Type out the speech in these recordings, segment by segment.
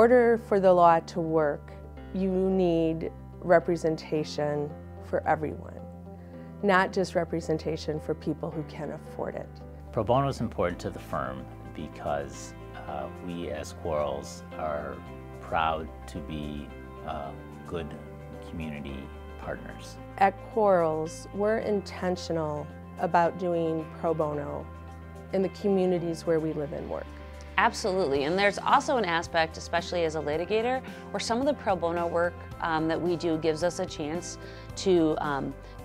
order for the law to work, you need representation for everyone, not just representation for people who can afford it. Pro bono is important to the firm because we as Quarles are proud to be good community partners. At Quarles, we're intentional about doing pro bono in the communities where we live and work. Absolutely, and there's also an aspect, especially as a litigator, where some of the pro bono work that we do gives us a chance to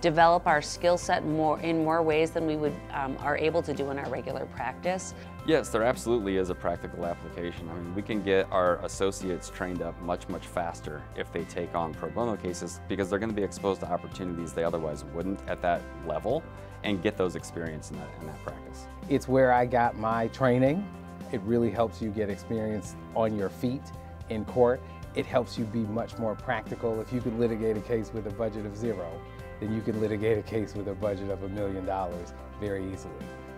develop our skill set in more ways than we are able to do in our regular practice. Yes, there absolutely is a practical application. I mean, we can get our associates trained up much faster if they take on pro bono cases because they're going to be exposed to opportunities they otherwise wouldn't at that level and get those experience in that practice. It's where I got my training. It really helps you get experience on your feet in court. It helps you be much more practical. If you can litigate a case with a budget of $0, then you can litigate a case with a budget of $1 million very easily.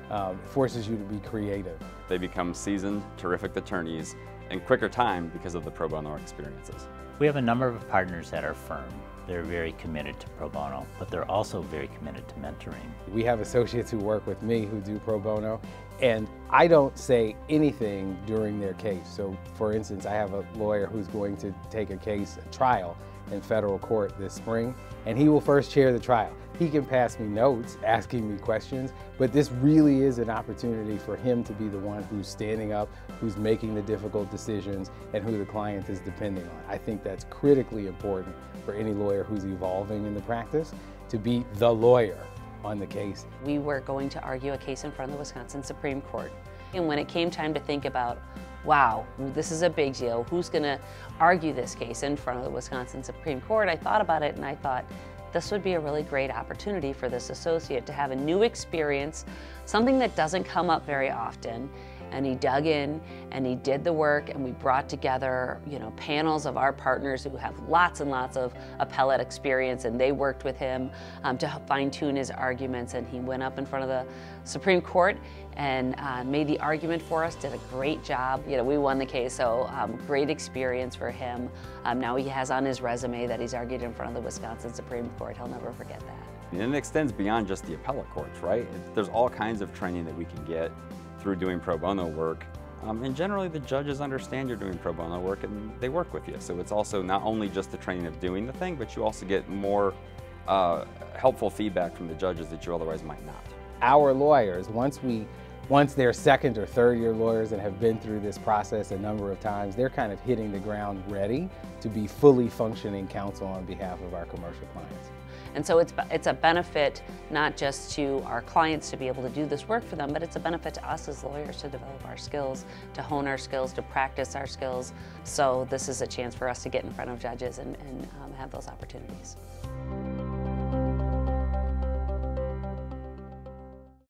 It forces you to be creative. They become seasoned, terrific attorneys in quicker time because of the pro bono experiences. We have a number of partners at our firm. They're very committed to pro bono, but they're also very committed to mentoring. We have associates who work with me who do pro bono, and I don't say anything during their case. So for instance, I have a lawyer who's going to take a case, a trial, in federal court this spring, and he will first chair the trial. He can pass me notes, asking me questions, but this really is an opportunity for him to be the one who's standing up, who's making the difficult decisions, and who the client is depending on. I think that's critically important for any lawyer who's evolving in the practice, to be the lawyer on the case. We were going to argue a case in front of the Wisconsin Supreme Court, and when it came time to think about, wow, this is a big deal, who's going to argue this case in front of the Wisconsin Supreme Court, I thought about it and I thought, this would be a really great opportunity for this associate to have a new experience, something that doesn't come up very often. And he dug in and he did the work, and we brought together, panels of our partners who have lots and lots of appellate experience, and they worked with him to fine-tune his arguments, and he went up in front of the Supreme Court and made the argument for us, did a great job. We won the case, so great experience for him. Now he has on his resume that he's argued in front of the Wisconsin Supreme Court. He'll never forget that. And it extends beyond just the appellate courts, right? There's all kinds of training that we can get through doing pro bono work. And generally the judges understand you're doing pro bono work and they work with you. So it's also not only just the training of doing the thing, but you also get more helpful feedback from the judges that you otherwise might not. Our lawyers, once they're second or third year lawyers and have been through this process a number of times, they're kind of hitting the ground ready to be fully functioning counsel on behalf of our commercial clients. And so it's a benefit not just to our clients to be able to do this work for them, but it's a benefit to us as lawyers to develop our skills, to hone our skills, to practice our skills. So this is a chance for us to get in front of judges and have those opportunities.